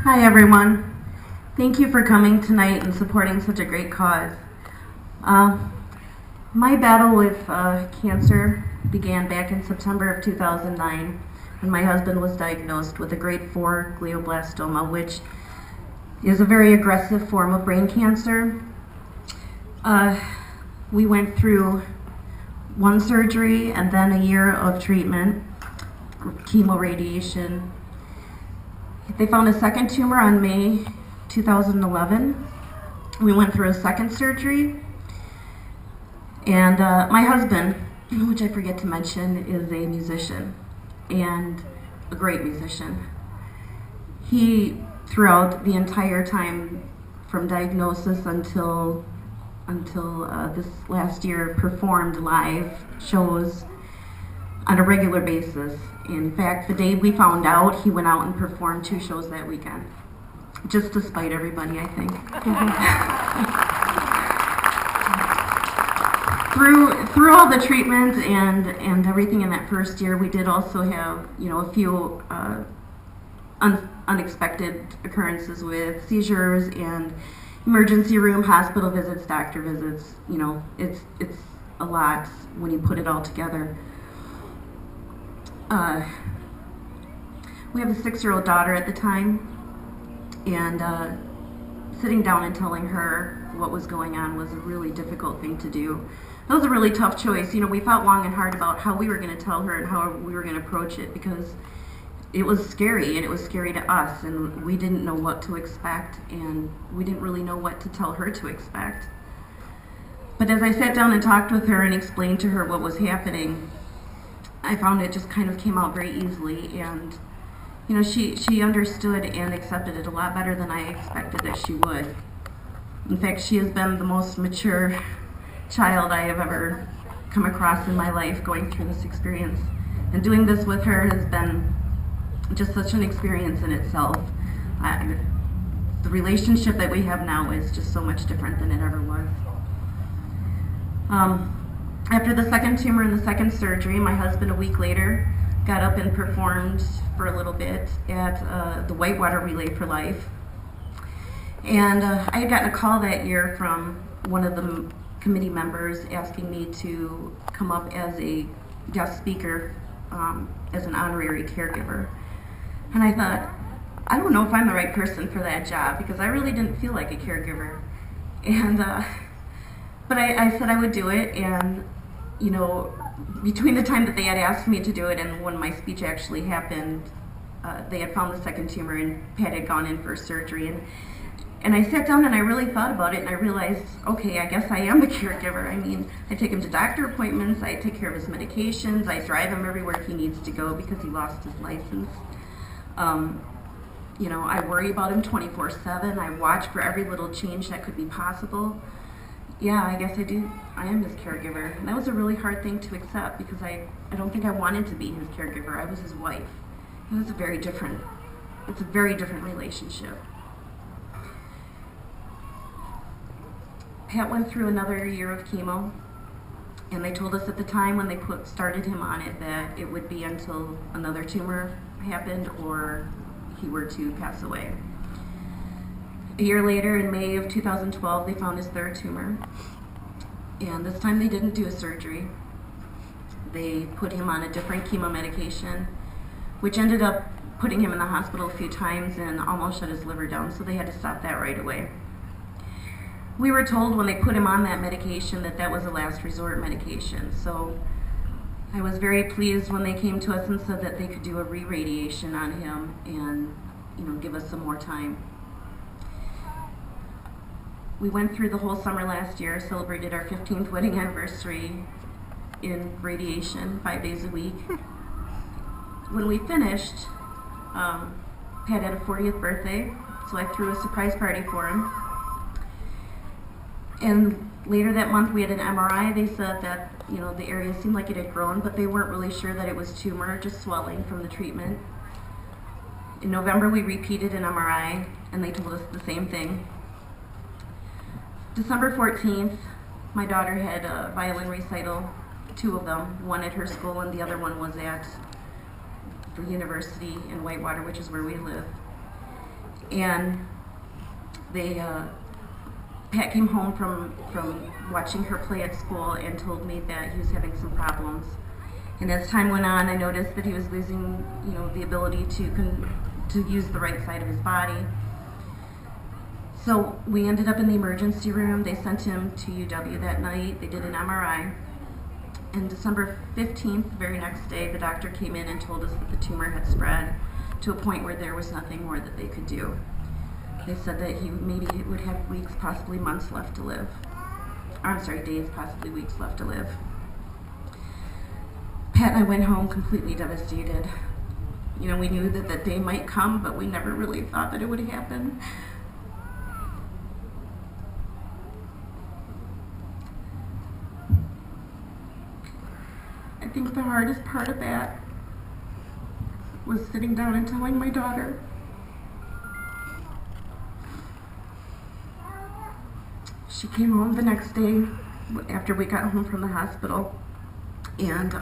Hi everyone. Thank you for coming tonight and supporting such a great cause. My battle with cancer began back in September of 2009 when my husband was diagnosed with a grade 4 glioblastoma, which is a very aggressive form of brain cancer. We went through one surgery and then a year of treatment, chemoradiation. They found a second tumor on May 2011. We went through a second surgery, and my husband, which I forget to mention, is a musician and a great musician. He, throughout the entire time from diagnosis until this last year, performed live shows on a regular basis. In fact, the day we found out, he went out and performed 2 shows that weekend, just to spite everybody, I think. Through all the treatment and everything in that first year, we did also have, a few unexpected occurrences with seizures and emergency room, hospital visits, doctor visits. It's a lot when you put it all together. We have a 6-year-old daughter at the time, and sitting down and telling her what was going on was a really difficult thing to do. That was a really tough choice. We thought long and hard about how we were going to tell her and how we were going to approach it, because it was scary, and it was scary to us, and we didn't know what to expect, and we didn't really know what to tell her to expect. But as I sat down and talked with her and explained to her what was happening, I found it just kind of came out very easily, and she understood and accepted it a lot better than I expected that she would. In fact, she has been the most mature child I have ever come across in my life going through this experience. And doing this with her has been just such an experience in itself. The relationship that we have now is just so much different than it ever was. After the second tumor and the second surgery, my husband a week later got up and performed for a little bit at the Whitewater Relay for Life. And I had gotten a call that year from one of the committee members asking me to come up as a guest speaker as an honorary caregiver. And I thought, I don't know if I'm the right person for that job, because I really didn't feel like a caregiver. And but I said I would do it, and between the time that they had asked me to do it and when my speech actually happened, they had found the second tumor, and Pat had gone in for surgery. And I sat down and I really thought about it, and I realized, okay, I guess I am a caregiver. I mean, I take him to doctor appointments, I take care of his medications, I drive him everywhere he needs to go because he lost his license. I worry about him 24/7. I watch for every little change that could be possible. Yeah, I guess I do. I am his caregiver. And that was a really hard thing to accept, because I don't think I wanted to be his caregiver. I was his wife. It's a very different relationship. Pat went through another year of chemo, and they told us at the time when they started him on it that it would be until another tumor happened or he were to pass away. A year later, in May of 2012, they found his third tumor, and this time they didn't do a surgery. They put him on a different chemo medication, which ended up putting him in the hospital a few times and almost shut his liver down, so they had to stop that right away. We were told when they put him on that medication that that was a last resort medication, so I was very pleased when they came to us and said that they could do a re-radiation on him and give us some more time. We went through the whole summer last year, celebrated our 15th wedding anniversary in radiation 5 days a week. When we finished, Pat had a 40th birthday, so I threw a surprise party for him. And later that month we had an MRI. They said that the area seemed like it had grown, but they weren't really sure that it was tumor, just swelling from the treatment. In November we repeated an MRI, and they told us the same thing. December 14th, my daughter had a violin recital, 2 of them, one at her school and the other one was at the university in Whitewater, which is where we live. And Pat came home from watching her play at school and told me that he was having some problems. And as time went on, I noticed that he was losing, the ability to use the right side of his body. So we ended up in the emergency room. They sent him to UW that night. They did an MRI. And December 15th, the very next day, the doctor came in and told us that the tumor had spread to a point where there was nothing more that they could do. They said that he maybe would have weeks, possibly months left to live. Days, possibly weeks left to live. Pat and I went home completely devastated. We knew that that day might come, but we never really thought that it would happen. I think the hardest part of that was sitting down and telling my daughter. She came home the next day after we got home from the hospital, and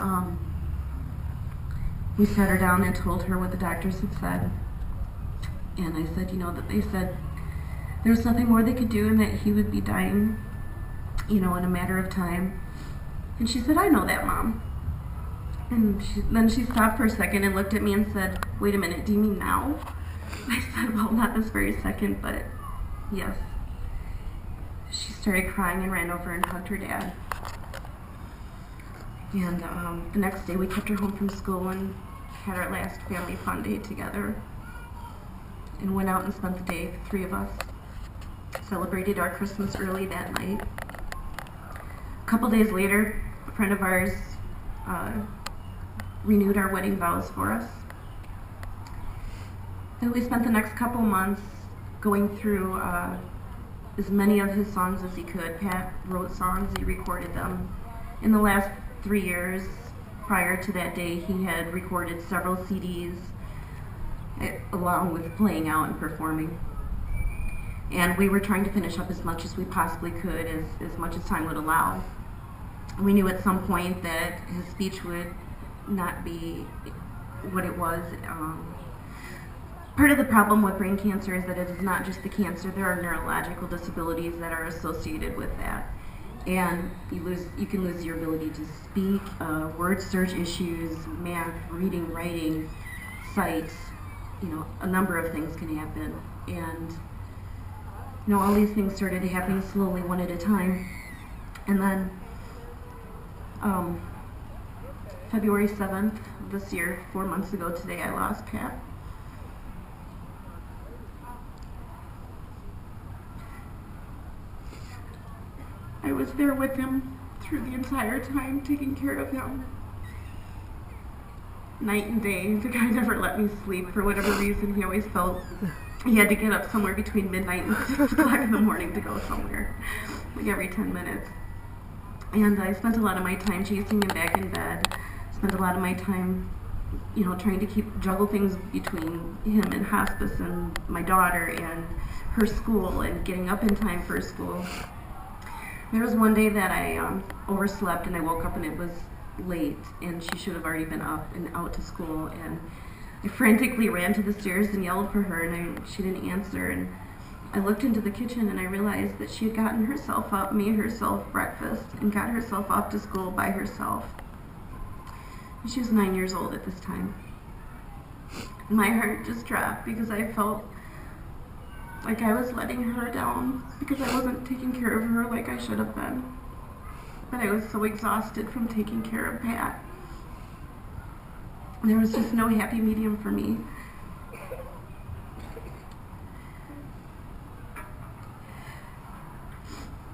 we sat her down and told her what the doctors had said. And I said, that they said there was nothing more they could do and that he would be dying, in a matter of time. And she said, "I know that, Mom." And then she stopped for a second and looked at me and said, "Wait a minute, do you mean now?" I said, "Well, not this very second, but yes." She started crying and ran over and hugged her dad. And the next day we kept her home from school and had our last family fun day together. And went out and spent the day, the three of us. Celebrated our Christmas early that night. A couple days later, a friend of ours renewed our wedding vows for us. And we spent the next couple months going through as many of his songs as he could. Pat wrote songs, he recorded them. In the last 3 years prior to that day, he had recorded several CDs along with playing out and performing. And we were trying to finish up as much as we possibly could, as much as time would allow. We knew at some point that his speech would not be what it was. Part of the problem with brain cancer is that it is not just the cancer. There are neurological disabilities that are associated with that. And you can lose your ability to speak, word search issues, math, reading, writing, sight, a number of things can happen. And all these things started happening slowly, one at a time. And then February 7th this year, 4 months ago today, I lost Pat. I was there with him through the entire time, taking care of him. Night and day. The guy never let me sleep for whatever reason. He always felt he had to get up somewhere between midnight and 6 o'clock in the morning to go somewhere, like every 10 minutes. And I spent a lot of my time chasing him back in bed. Spent a lot of my time, trying to juggle things between him and hospice and my daughter and her school and getting up in time for school. There was one day that I overslept and I woke up and it was late and she should have already been up and out to school, and I frantically ran to the stairs and yelled for her, and she didn't answer, and I looked into the kitchen and I realized that she had gotten herself up, made herself breakfast, and got herself off to school by herself. And she was 9 years old at this time. And my heart just dropped because I felt like I was letting her down because I wasn't taking care of her like I should have been. But I was so exhausted from taking care of Pat. There was just no happy medium for me.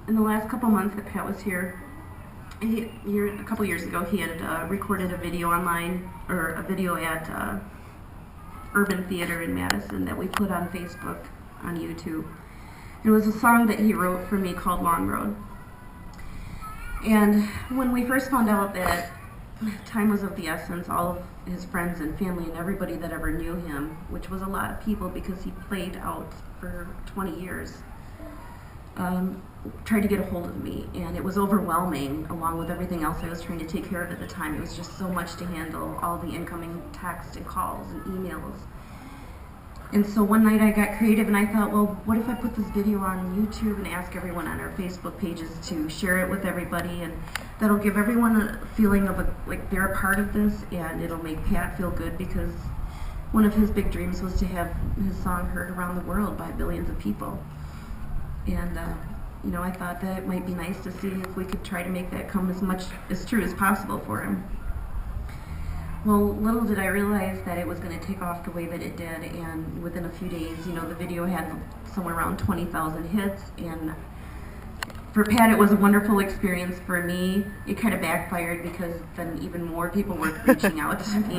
In the last couple months that Pat was here, a couple years ago, he had recorded a video online, or a video at Urban Theater in Madison that we put on Facebook, on YouTube. It was a song that he wrote for me called Long Road. And when we first found out that time was of the essence, all of his friends and family and everybody that ever knew him, which was a lot of people because he played out for 20 years, tried to get a hold of me, and it was overwhelming along with everything else I was trying to take care of at the time. It was just so much to handle, all the incoming texts and calls and emails. And so one night I got creative and I thought, well, what if I put this video on YouTube and ask everyone on our Facebook pages to share it with everybody, and that'll give everyone a feeling of like they're a part of this, and it'll make Pat feel good, because one of his big dreams was to have his song heard around the world by billions of people. And you know, I thought that it might be nice to see if we could try to make that come as true as possible for him. Well, little did I realize that it was going to take off the way that it did, and within a few days, you know, the video had somewhere around 20,000 hits, and for Pat it was a wonderful experience. For me, it kind of backfired, because then even more people were reaching out to me.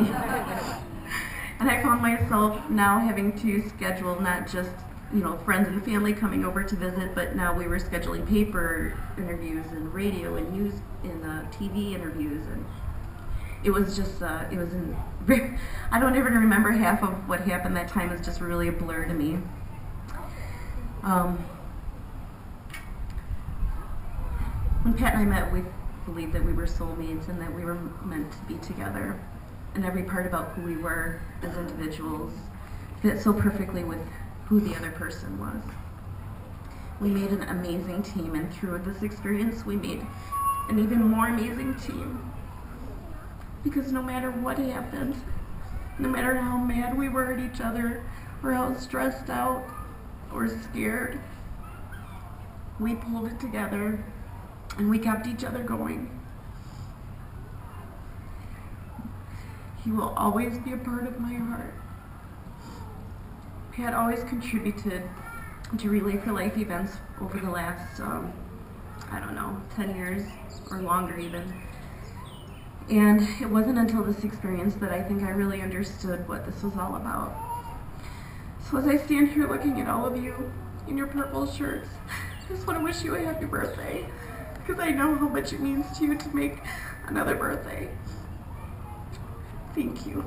And I found myself now having to schedule not just, you know, friends and family coming over to visit, but now we were scheduling paper interviews and radio and news and TV interviews, and it was just, I don't even remember half of what happened that time. It's just really a blur to me. When Pat and I met, we believed that we were soulmates and that we were meant to be together. And every part about who we were as individuals fit so perfectly with who the other person was. We made an amazing team, and through this experience, we made an even more amazing team. Because no matter what happened, no matter how mad we were at each other, or how stressed out, or scared, we pulled it together, and we kept each other going. He will always be a part of my heart. Pat always contributed to Relay for Life events over the last, I don't know, 10 years, or longer even. And it wasn't until this experience that I think I really understood what this was all about. So as I stand here looking at all of you in your purple shirts, I just want to wish you a happy birthday, because I know how much it means to you to make another birthday. Thank you.